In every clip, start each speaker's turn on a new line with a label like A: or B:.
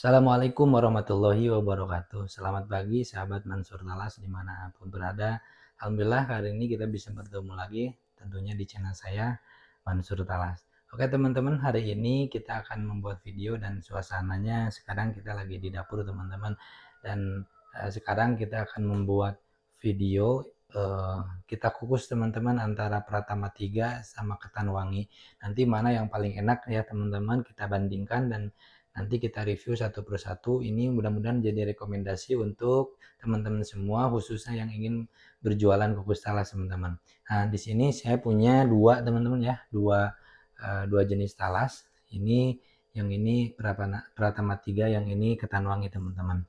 A: Assalamualaikum warahmatullahi wabarakatuh. Selamat pagi sahabat Mansur Talas dimanapun berada. Alhamdulillah hari ini kita bisa bertemu lagi tentunya di channel saya Mansur Talas. Oke teman-teman, hari ini kita akan membuat video dan suasananya sekarang kita lagi di dapur teman-teman. Dan sekarang kita akan membuat video kita kukus teman-teman antara Pratama 3 sama Ketan Wangi. Nanti mana yang paling enak ya teman-teman, kita bandingkan dan nanti kita review satu persatu. Ini mudah-mudahan jadi rekomendasi untuk teman-teman semua, khususnya yang ingin berjualan kukus talas teman-teman. Nah, di sini saya punya dua teman-teman ya, dua jenis talas. Ini yang ini Pratama 3, yang ini Ketan Wangi teman-teman.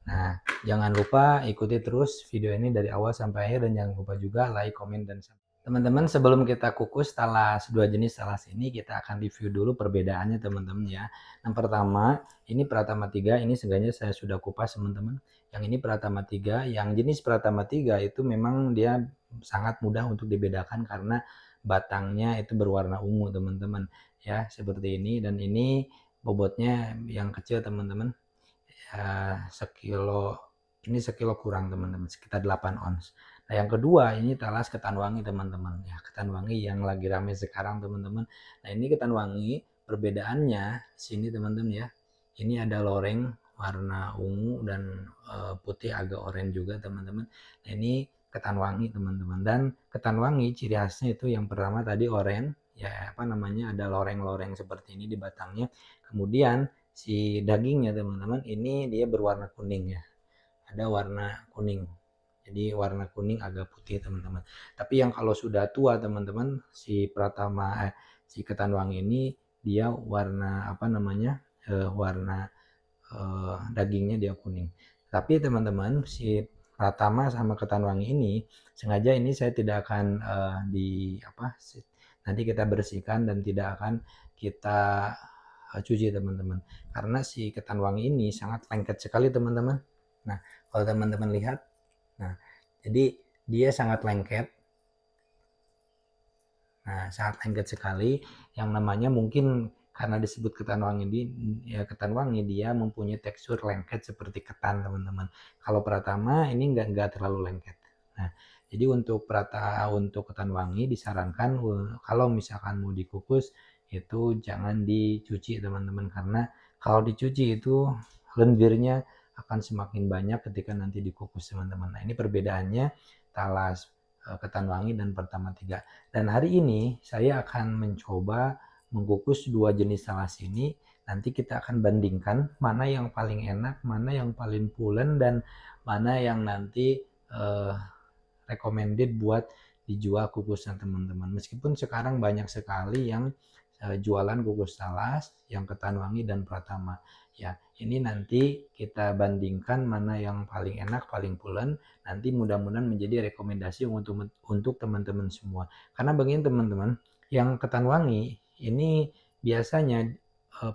A: Nah, jangan lupa ikuti terus video ini dari awal sampai akhir dan jangan lupa juga like, komen, dan subscribe. Teman-teman, sebelum kita kukus talas dua jenis talas ini, kita akan review dulu perbedaannya teman-teman ya. Yang pertama, ini Pratama 3, ini sengaja saya sudah kupas teman-teman. Yang ini Pratama 3, yang jenis Pratama 3 itu memang dia sangat mudah untuk dibedakan karena batangnya itu berwarna ungu teman-teman ya, seperti ini. Dan ini bobotnya yang kecil teman-teman. Sekilo kurang teman-teman, sekitar 8 ons. Nah yang kedua ini talas Ketan Wangi teman-teman ya, Ketan Wangi yang lagi rame sekarang teman-teman. Nah ini Ketan Wangi perbedaannya sini teman-teman ya, ini ada loreng warna ungu dan putih agak oranye juga teman-teman. Nah ini Ketan Wangi teman-teman, dan Ketan Wangi ciri khasnya itu yang pertama tadi oranye ya, apa namanya, ada loreng-loreng seperti ini di batangnya. Kemudian si dagingnya teman-teman ini dia berwarna kuning ya, ada warna kuning, jadi warna kuning agak putih teman-teman. Tapi yang kalau sudah tua teman-teman, si si Ketan Wangi ini dia warna apa namanya, warna dagingnya dia kuning. Tapi teman-teman, si Pratama sama Ketan Wangi ini sengaja ini saya tidak akan nanti kita bersihkan dan tidak akan kita cuci teman-teman, karena si Ketan Wangi ini sangat lengket sekali teman-teman. Nah kalau teman-teman lihat, nah jadi dia sangat lengket. Nah sangat lengket sekali, yang namanya mungkin karena disebut Ketan Wangi ya, Ketan Wangi dia mempunyai tekstur lengket seperti ketan teman-teman. Kalau Pratama ini enggak terlalu lengket. Nah jadi untuk Ketan Wangi disarankan kalau misalkan mau dikukus itu jangan dicuci teman-teman, karena kalau dicuci itu lendirnya akan semakin banyak ketika nanti dikukus teman-teman. Nah ini perbedaannya talas Ketan Wangi dan Pratama 3. Dan hari ini saya akan mencoba mengukus dua jenis talas ini. Nanti kita akan bandingkan mana yang paling enak, mana yang paling pulen, dan mana yang nanti recommended buat dijual kukusnya teman-teman. Meskipun sekarang banyak sekali yang jualan kukus talas yang Ketan Wangi dan Pratama ya. Ini nanti kita bandingkan mana yang paling enak, paling pulen. Nanti mudah-mudahan menjadi rekomendasi untuk teman-teman semua. Karena begini teman-teman, yang Ketan Wangi ini biasanya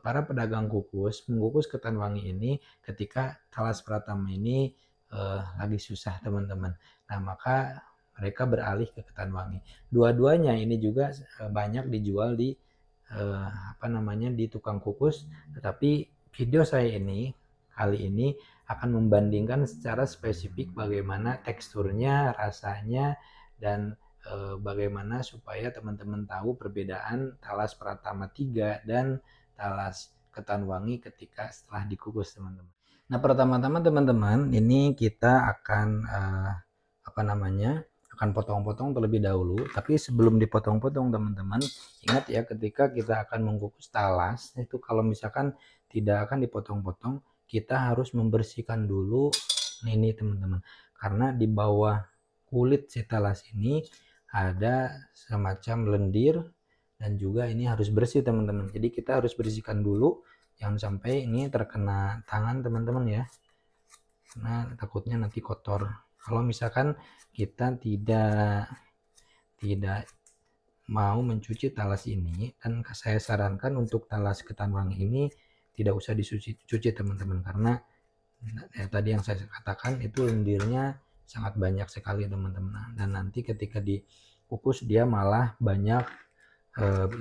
A: para pedagang kukus mengukus Ketan Wangi ini ketika talas Pratama ini lagi susah teman-teman. Nah maka mereka beralih ke Ketan Wangi. Dua-duanya ini juga banyak dijual di di tukang kukus. Tetapi video saya ini kali ini akan membandingkan secara spesifik bagaimana teksturnya, rasanya, dan bagaimana supaya teman-teman tahu perbedaan talas Pratama 3 dan talas Ketan Wangi ketika setelah dikukus teman-teman. Nah pertama-tama teman-teman ini kita akan akan potong-potong terlebih dahulu. Tapi sebelum dipotong-potong teman-teman, ingat ya, ketika kita akan mengukus talas itu kalau misalkan tidak akan dipotong-potong, kita harus membersihkan dulu ini teman-teman, karena di bawah kulit si talas ini ada semacam lendir dan juga ini harus bersih teman-teman. Jadi kita harus bersihkan dulu, jangan sampai ini terkena tangan teman-teman ya, karena takutnya nanti kotor. Kalau misalkan kita tidak mau mencuci talas ini, dan saya sarankan untuk talas Ketan Wangi ini tidak usah dicuci teman-teman, karena ya, tadi yang saya katakan itu lendirnya sangat banyak sekali teman-teman, dan nanti ketika dikukus dia malah banyak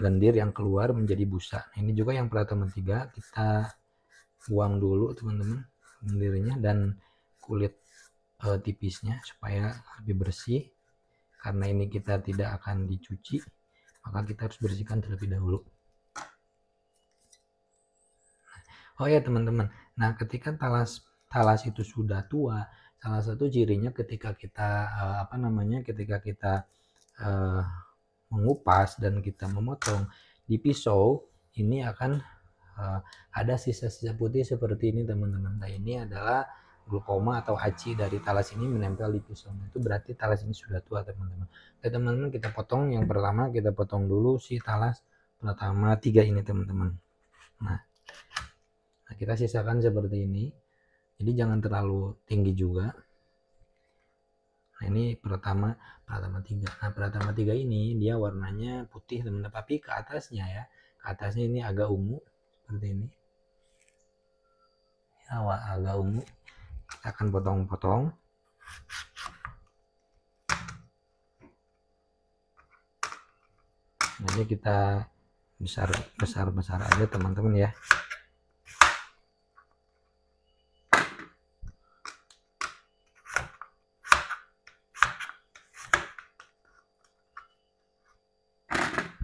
A: lendir yang keluar menjadi busa. Ini juga yang Pratama 3 kita buang dulu teman-teman lendirnya dan kulit tipisnya supaya lebih bersih. Karena ini kita tidak akan dicuci, maka kita harus bersihkan terlebih dahulu. Oh ya teman-teman, nah ketika talas itu sudah tua, salah satu cirinya ketika kita ketika kita mengupas dan kita memotong di pisau, ini akan ada sisa-sisa putih seperti ini teman-teman. Nah ini adalah glukoma atau aci dari talas ini menempel di pisau. Itu berarti talas ini sudah tua teman-teman. Oke teman-teman, kita potong. Yang pertama kita potong dulu si talas pertama 3 ini teman-teman. Nah kita sisakan seperti ini. Jadi jangan terlalu tinggi juga. Nah ini pertama 3. Nah pertama 3 ini dia warnanya putih teman-teman, tapi ke atasnya ya, ke atasnya ini agak ungu seperti ini. Ya, agak ungu. Kita akan potong-potong. Jadi kita besar aja teman-teman ya.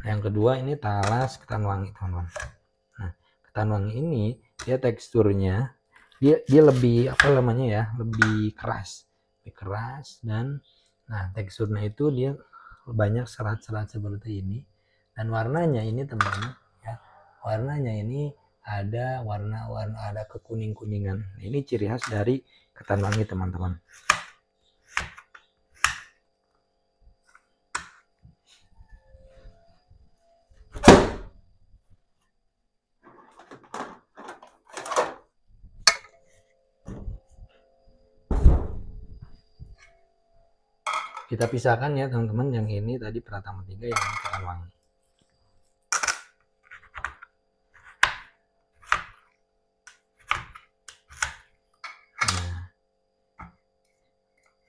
A: Yang kedua ini talas ketan wangi teman-teman. Nah ketan wangi ini dia teksturnya dia lebih lebih keras dan nah teksturnya itu dia banyak serat-serat seperti ini, dan warnanya ini teman-teman ya, warnanya ini ada ada kekuning-kuningan. Ini ciri khas dari ketan wangi teman-teman. Kita pisahkan ya teman-teman, yang ini tadi Pratama 3, yang ini ketan wangi.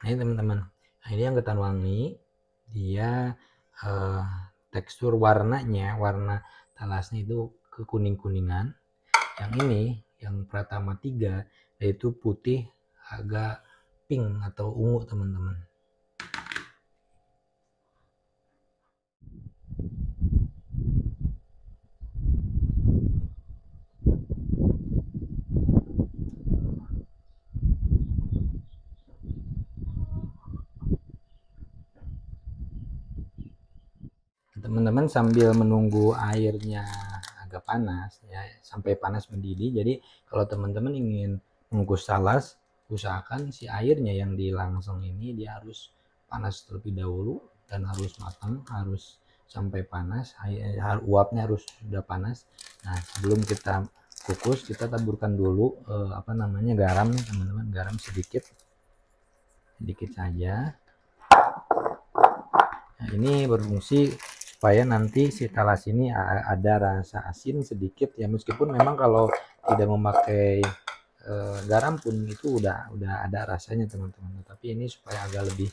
A: Nah ini teman-teman, nah ini yang ketan wangi, dia tekstur warnanya, warna talasnya itu kekuning-kuningan. Yang ini yang Pratama 3 yaitu putih agak pink atau ungu teman-teman. Teman-teman sambil menunggu airnya agak panas ya, sampai panas mendidih. Jadi kalau teman-teman ingin mengukus talas, usahakan si airnya yang dilangsung ini dia harus panas terlebih dahulu dan harus matang, harus sampai panas, uapnya harus sudah panas. Nah sebelum kita kukus, kita taburkan dulu garam nih teman-teman, garam sedikit saja. Nah ini berfungsi supaya nanti si talas ini ada rasa asin sedikit ya, meskipun memang kalau tidak memakai garam pun itu udah ada rasanya teman-teman, tapi ini supaya agak lebih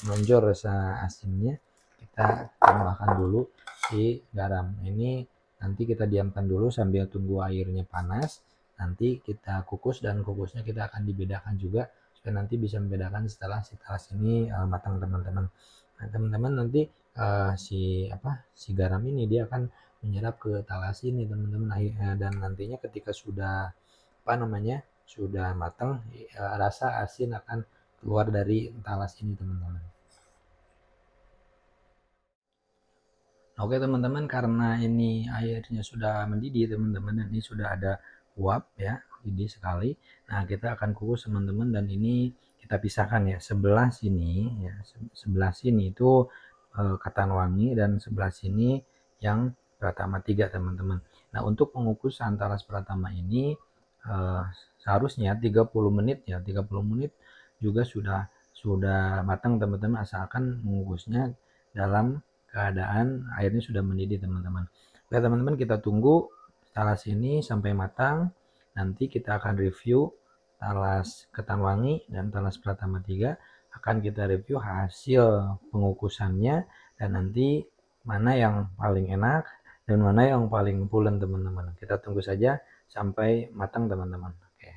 A: menonjol rasa asinnya, kita tambahkan dulu si garam. Ini nanti kita diamkan dulu sambil tunggu airnya panas, nanti kita kukus, dan kukusnya kita akan dibedakan juga supaya nanti bisa membedakan setelah si talas ini matang teman-teman. Nah teman-teman nanti si garam ini dia akan menyerap ke talas ini teman-teman, dan nantinya ketika sudah sudah matang, rasa asin akan keluar dari talas ini teman-teman. Oke teman-teman, karena ini airnya sudah mendidih teman-teman, ini sudah ada uap ya, mendidih sekali. Nah kita akan kukus teman-teman, dan ini kita pisahkan ya, sebelah sini ya, sebelah sini itu ketan wangi, dan sebelah sini yang Pratama 3 teman-teman. Nah untuk pengukusan talas Pratama ini seharusnya 30 menit ya, 30 menit juga sudah matang teman-teman, asalkan mengukusnya dalam keadaan airnya sudah mendidih teman-teman. Oke teman-teman, kita tunggu talas ini sampai matang. Nanti kita akan review talas ketan wangi dan talas Pratama 3, akan kita review hasil pengukusannya, dan nanti mana yang paling enak dan mana yang paling pulen teman-teman. Kita tunggu saja sampai matang teman-teman. Oke.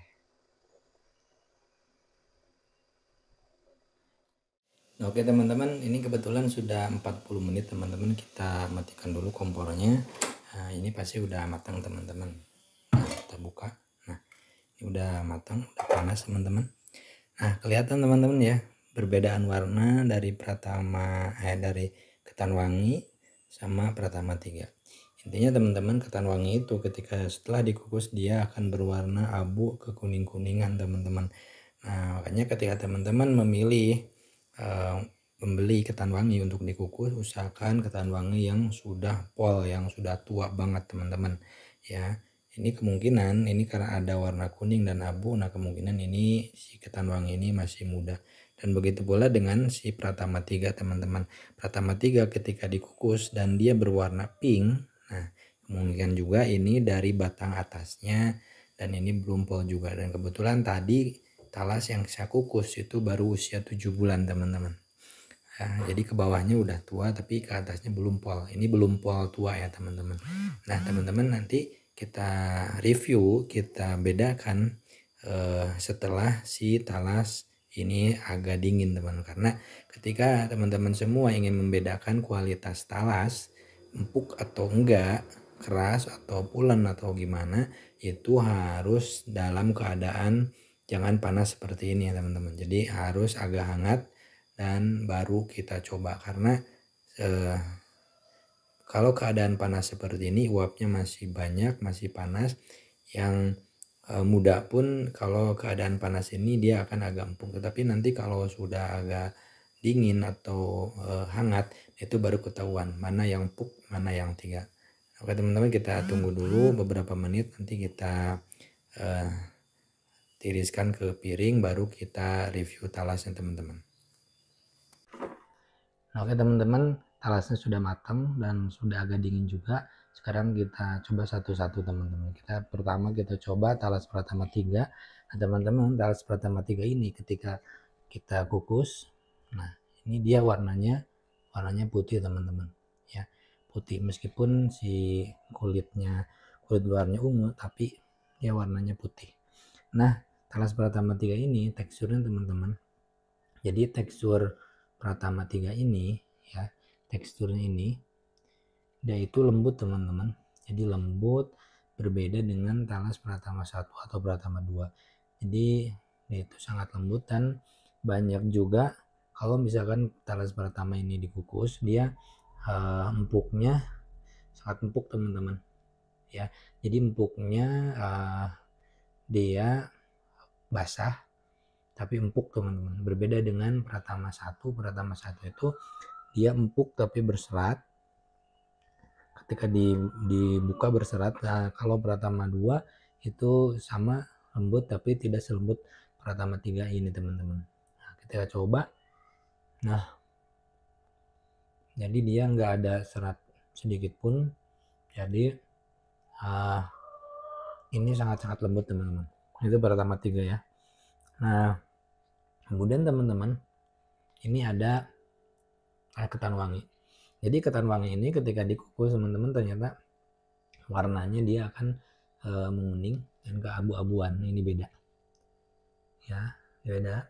A: Oke teman-teman, ini kebetulan sudah 40 menit teman-teman. Kita matikan dulu kompornya. Nah, ini pasti udah matang teman-teman. Nah, kita buka. Nah, ini udah matang, udah panas teman-teman. Nah, kelihatan teman-teman ya, perbedaan warna dari dari ketan wangi sama Pratama 3. Intinya teman-teman, ketan wangi itu ketika setelah dikukus dia akan berwarna abu ke kuning-kuningan teman-teman. Nah, makanya ketika teman-teman memilih membeli ketan wangi untuk dikukus, usahakan ketan wangi yang sudah pol, yang sudah tua banget teman-teman ya. Ini kemungkinan ini karena ada warna kuning dan abu, nah kemungkinan ini si ketan wangi ini masih muda. Dan begitu pula dengan si Pratama 3 teman-teman. Pratama 3 ketika dikukus dan dia berwarna pink, nah kemungkinan juga ini dari batang atasnya dan ini belum pol juga. Dan kebetulan tadi talas yang saya kukus itu baru usia 7 bulan teman-teman. Nah, jadi ke bawahnya udah tua tapi ke atasnya belum pol. Ini belum pol tua ya teman-teman. Nah teman-teman nanti kita review, kita bedakan setelah si talas ini agak dingin teman-teman. Karena ketika teman-teman semua ingin membedakan kualitas talas, empuk atau enggak, keras atau pulen atau gimana, itu harus dalam keadaan jangan panas seperti ini ya teman-teman. Jadi harus agak hangat dan baru kita coba, karena kalau keadaan panas seperti ini uapnya masih banyak, masih panas, yang muda pun kalau keadaan panas ini dia akan agak empuk, tetapi nanti kalau sudah agak dingin atau hangat itu baru ketahuan mana yang empuk mana yang tidak. Oke teman-teman, kita tunggu dulu beberapa menit, nanti kita tiriskan ke piring baru kita review talasnya teman-teman. Oke teman-teman, talasnya sudah matang dan sudah agak dingin juga. Sekarang kita coba satu-satu teman-teman. Pertama kita coba talas Pratama 3. Nah teman-teman, talas Pratama 3 ini ketika kita kukus, nah ini dia warnanya putih teman-teman ya, putih meskipun si kulit luarnya ungu tapi dia warnanya putih. Nah talas Pratama 3 ini teksturnya teman-teman, jadi tekstur Pratama 3 ini ya, teksturnya ini dia itu lembut teman-teman. Jadi lembut, berbeda dengan talas Pratama 1 atau Pratama 2. Jadi dia itu sangat lembut dan banyak juga kalau misalkan talas Pratama ini dikukus dia empuknya sangat empuk teman-teman ya. Jadi empuknya dia basah tapi empuk teman-teman, berbeda dengan Pratama 1 itu dia empuk tapi berserat, ketika dibuka berserat. Nah, kalau Pratama 2 itu sama lembut tapi tidak selembut Pratama 3 ini teman-teman. Nah, kita coba, nah jadi dia nggak ada serat sedikit pun, jadi ini sangat-sangat lembut teman-teman. Itu Pratama 3 ya. Nah kemudian teman-teman, ini ada ketan wangi. Jadi ketan wangi ini ketika dikukus teman-teman ternyata warnanya dia akan menguning dan keabu-abuan. Ini beda ya, beda.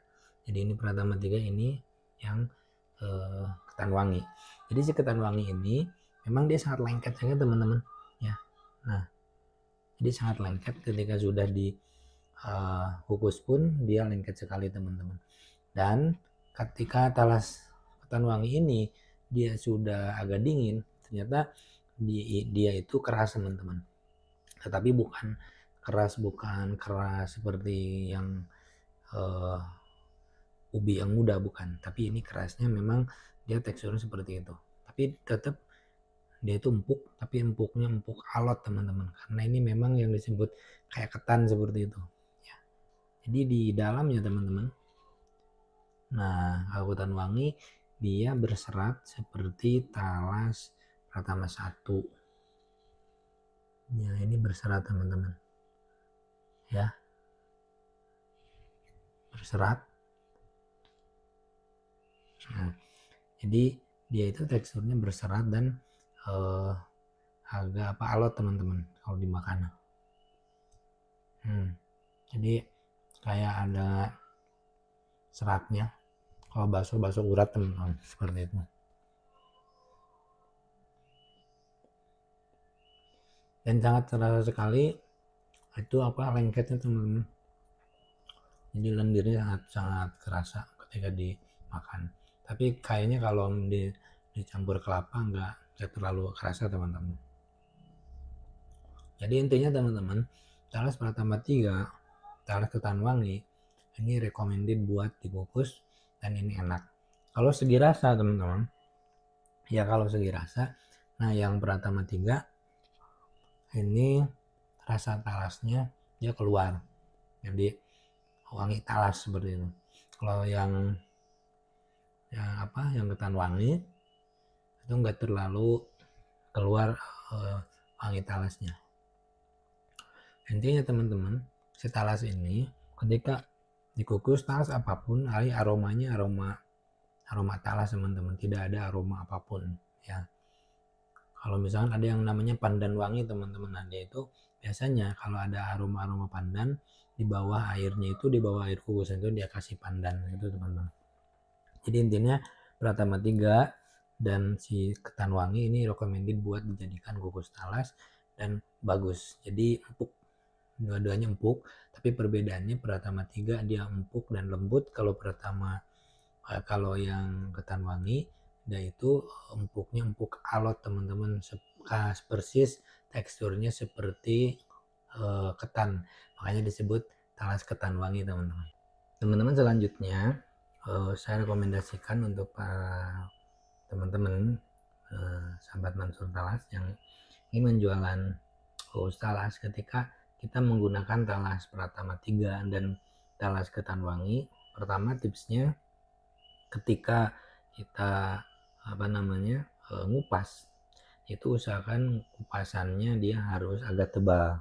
A: Jadi ini Pratama 3, ini yang ketan wangi. Jadi si ketan wangi ini memang dia sangat lengket ya teman-teman ya. Nah jadi sangat lengket, ketika sudah dikukus pun dia lengket sekali teman-teman. Dan ketika talas ketan wangi ini dia sudah agak dingin, ternyata dia itu keras teman-teman. Tetapi bukan keras seperti yang ubi yang muda, bukan. Tapi ini kerasnya memang dia teksturnya seperti itu. Tapi tetap dia itu empuk, tapi empuknya empuk alot teman-teman. Karena ini memang yang disebut kayak ketan seperti itu. Ya. Jadi di dalamnya teman-teman, nah kalau ketan wangi dia berserat seperti talas Pratama 1. Ya ini berserat teman-teman. Ya. Berserat. Nah, jadi dia itu teksturnya berserat dan agak alot teman-teman kalau dimakan. Jadi kayak ada seratnya. Kalau bakso urat teman-teman seperti itu. Dan sangat terasa sekali itu lengketnya teman-teman. Jadi lendirnya sangat kerasa ketika dimakan. Tapi kayaknya kalau dicampur kelapa nggak terlalu kerasa teman-teman. Jadi intinya teman-teman, talas Pratama 3, talas ketan wangi ini recommended buat dikukus dan ini enak. Kalau segi rasa teman-teman, ya kalau segi rasa, nah yang Pratama 3 ini rasa talasnya dia keluar. Jadi wangi talas seperti itu. Kalau yang ketan wangi itu enggak terlalu keluar wangi talasnya. Intinya teman-teman, si talas ini ketika dikukus, talas apapun aromanya aroma talas teman-teman, tidak ada aroma apapun ya. Kalau misalkan ada yang namanya pandan wangi teman-teman, ada itu biasanya kalau ada aroma pandan di bawah airnya, itu di bawah air kukusan itu dia kasih pandan itu teman-teman. Jadi intinya Pratama 3 dan si ketan wangi ini recommended buat dijadikan kukus talas dan bagus. Jadi empuk, dua-duanya empuk, tapi perbedaannya Pratama 3 dia empuk dan lembut, kalau yang ketan wangi dia itu empuknya empuk alot teman-teman, persis teksturnya seperti ketan, makanya disebut talas ketan wangi teman-teman. Teman-teman selanjutnya saya rekomendasikan untuk para teman-teman sahabat Mansur Talas yang ingin menjualan kukus talas, ketika kita menggunakan talas Pratama 3 dan talas ketan wangi, pertama tipsnya ketika kita ngupas itu usahakan kupasannya dia harus agak tebal,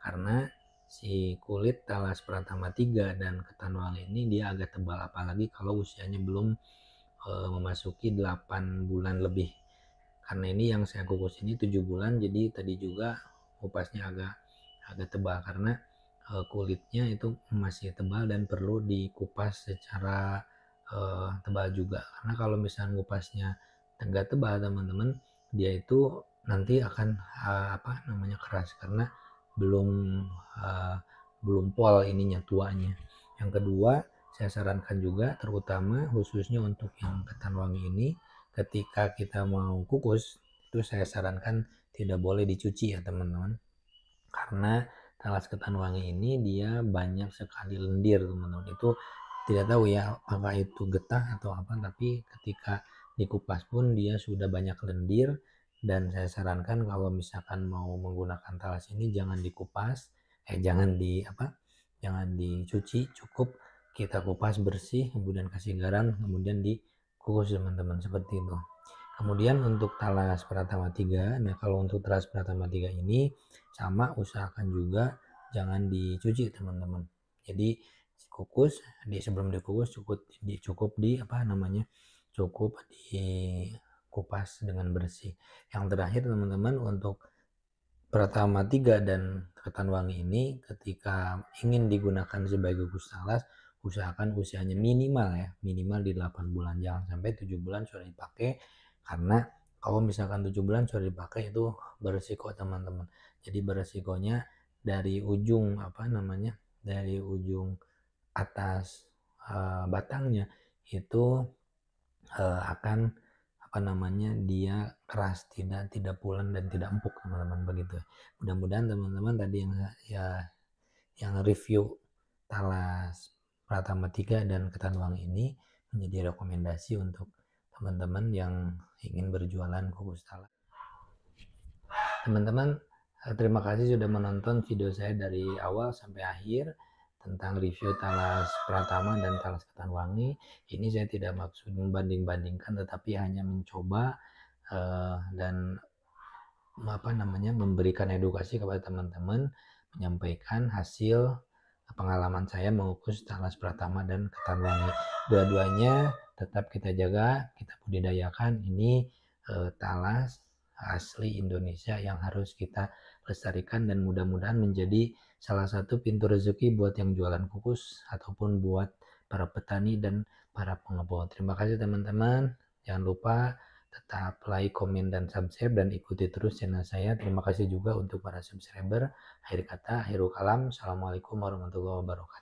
A: karena si kulit talas Pratama 3 dan ketan wangi ini dia agak tebal, apalagi kalau usianya belum memasuki 8 bulan lebih. Karena ini yang saya kukus ini 7 bulan, jadi tadi juga kupasnya agak tebal karena kulitnya itu masih tebal dan perlu dikupas secara tebal juga. Karena kalau misalnya kupasnya agak tebal teman-teman, dia itu nanti akan keras karena belum pol ininya, tuanya. Yang kedua, saya sarankan juga terutama khususnya untuk yang ketan wangi ini, ketika kita mau kukus itu saya sarankan tidak boleh dicuci ya teman-teman, karena talas ketan wangi ini dia banyak sekali lendir teman-teman. Itu tidak tahu ya apakah itu getah atau apa, tapi ketika dikupas pun dia sudah banyak lendir. Dan saya sarankan kalau misalkan mau menggunakan talas ini jangan dikupas, jangan dicuci, cukup kita kupas bersih, kemudian kasih garam, kemudian dikukus teman-teman, seperti itu. Kemudian untuk talas Pratama 3, nah kalau untuk talas Pratama 3 ini sama, usahakan juga jangan dicuci teman-teman. Jadi kukus, sebelum dikukus cukup dikupas dengan bersih. Yang terakhir teman-teman, untuk Pratama 3 dan ketan wangi ini ketika ingin digunakan sebagai kukus talas, usahakan usianya minimal di 8 bulan, jangan sampai 7 bulan sudah dipakai, karena kalau misalkan 7 bulan sudah dipakai itu beresiko teman-teman. Jadi beresikonya dari ujung atas batangnya itu akan dia keras, tidak pulen dan tidak empuk teman-teman, begitu. Mudah-mudahan teman-teman tadi yang review talas Pratama 3 dan ketan wangi ini menjadi rekomendasi untuk teman-teman yang ingin berjualan kukus talas. Teman-teman, terima kasih sudah menonton video saya dari awal sampai akhir tentang review talas Pratama dan talas ketan wangi. Ini saya tidak maksud membanding-bandingkan, tetapi hanya mencoba dan memberikan edukasi kepada teman-teman, menyampaikan hasil pengalaman saya mengukus talas Pratama dan ketan wangi. Dua-duanya tetap kita jaga, kita budidayakan. Ini talas asli Indonesia yang harus kita lestarikan dan mudah-mudahan menjadi salah satu pintu rezeki buat yang jualan kukus ataupun buat para petani dan para pengepul. Terima kasih teman-teman. Jangan lupa tetap like, komen, dan subscribe dan ikuti terus channel saya. Terima kasih juga untuk para subscriber. Akhir kata, akhirul kalam. Assalamualaikum warahmatullahi wabarakatuh.